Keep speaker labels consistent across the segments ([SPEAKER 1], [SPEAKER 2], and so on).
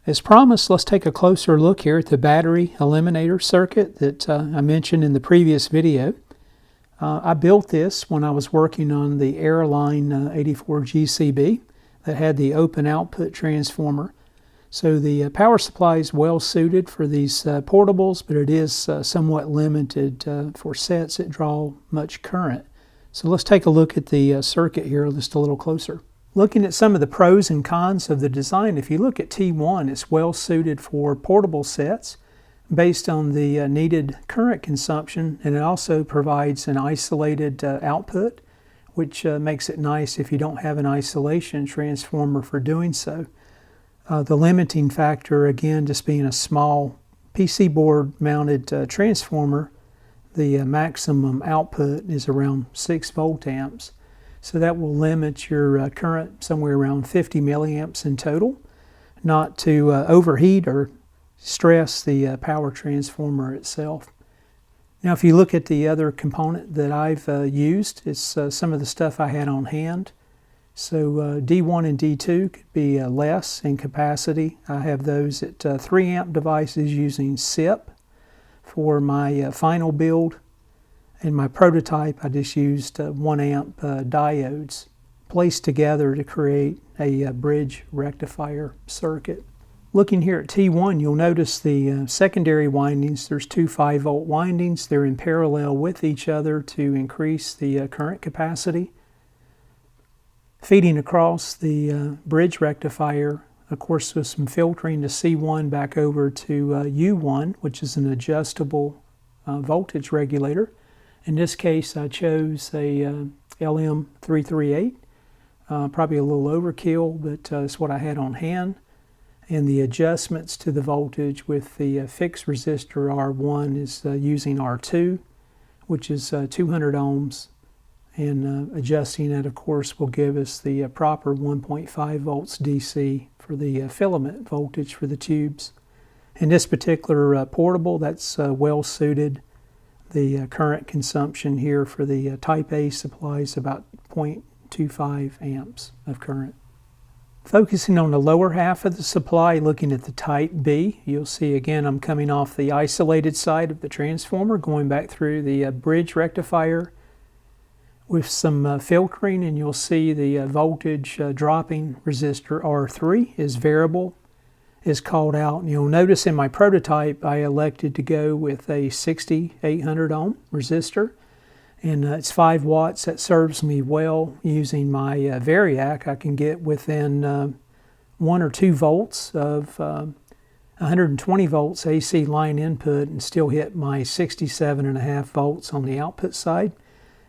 [SPEAKER 1] As promised, let's take a closer look here at the battery eliminator circuit that I mentioned in the previous video. I built this when I was working on the Airline 84 GCB that had the open output transformer. So the power supply is well suited for these portables, but it is somewhat limited for sets that draw much current. So let's take a look at the circuit here just a little closer. Looking at some of the pros and cons of the design, if you look at T1, it's well suited for portable sets based on the needed current consumption, and it also provides an isolated output, which makes it nice if you don't have an isolation transformer for doing so. The limiting factor, again, just being a small PC board mounted transformer, the maximum output is around 6 volt amps. So that will limit your current somewhere around 50 milliamps in total, not to overheat or stress the power transformer itself. Now if you look at the other component that I've used, it's some of the stuff I had on hand. So D1 and D2 could be less in capacity. I have those at 3 amp devices using SIP for my final build. In my prototype, I just used 1 amp diodes placed together to create a bridge rectifier circuit. Looking here at T1, you'll notice the secondary windings. There's 2 5 volt windings. They're in parallel with each other to increase the current capacity. Feeding across the bridge rectifier, of course, with some filtering to C1 back over to U1, which is an adjustable voltage regulator. In this case, I chose a LM338, probably a little overkill, but it's what I had on hand. And the adjustments to the voltage with the fixed resistor R1 is using R2, which is 200 ohms. And adjusting that, of course, will give us the proper 1.5 volts DC for the filament voltage for the tubes. In this particular portable, that's well suited. The current consumption here for the Type A supplies about 0.25 amps of current. Focusing on the lower half of the supply, looking at the Type B, you'll see again I'm coming off the isolated side of the transformer, going back through the bridge rectifier with some filtering, and you'll see the voltage dropping resistor R3 is variable, is called out. And you'll notice in my prototype I elected to go with a 6800 ohm resistor, and it's 5 watts. That serves me well. Using my Variac, I can get within 1 or 2 volts of 120 volts AC line input and still hit my 67.5 volts on the output side.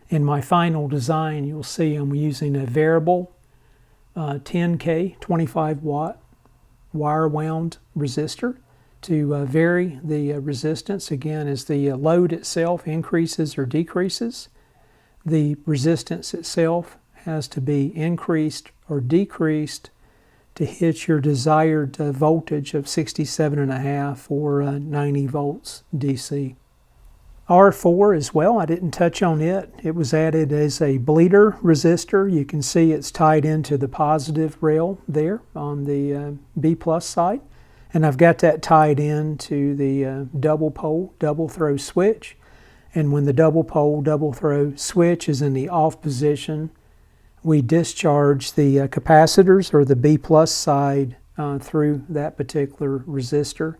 [SPEAKER 1] In my final design, you'll see I'm using a variable 10K 25 watt wire wound resistor to vary the resistance. Again, as the load itself increases or decreases, the resistance itself has to be increased or decreased to hit your desired voltage of 67.5 or 90 volts DC. R4 as well, I didn't touch on it. It was added as a bleeder resistor. You can see it's tied into the positive rail there on the B plus side. And I've got that tied into the double pole, double throw switch. And when the double pole, double throw switch is in the off position, we discharge the capacitors or the B plus side through that particular resistor,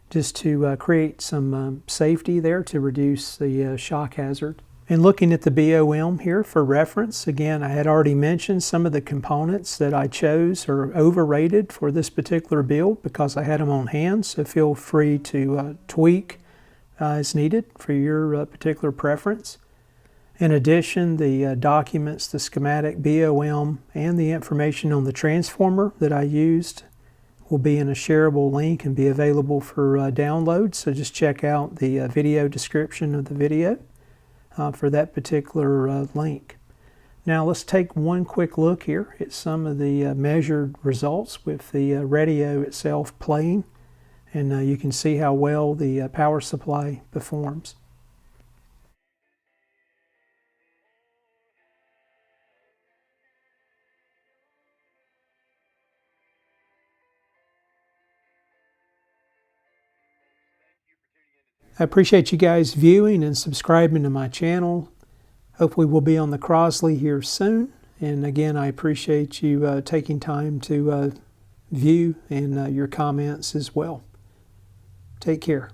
[SPEAKER 1] just to create some safety there to reduce the shock hazard. And looking at the BOM here for reference, again, I had already mentioned some of the components that I chose are overrated for this particular build because I had them on hand, so feel free to tweak as needed for your particular preference. In addition, the documents, the schematic BOM, and the information on the transformer that I used will be in a shareable link and be available for download. So just check out the video description of the video for that particular link. Now let's take one quick look here at some of the measured results with the radio itself playing, and you can see how well the power supply performs. I appreciate you guys viewing and subscribing to my channel. Hopefully we'll be on the Crosley here soon. And again, I appreciate you taking time to view and your comments as well. Take care.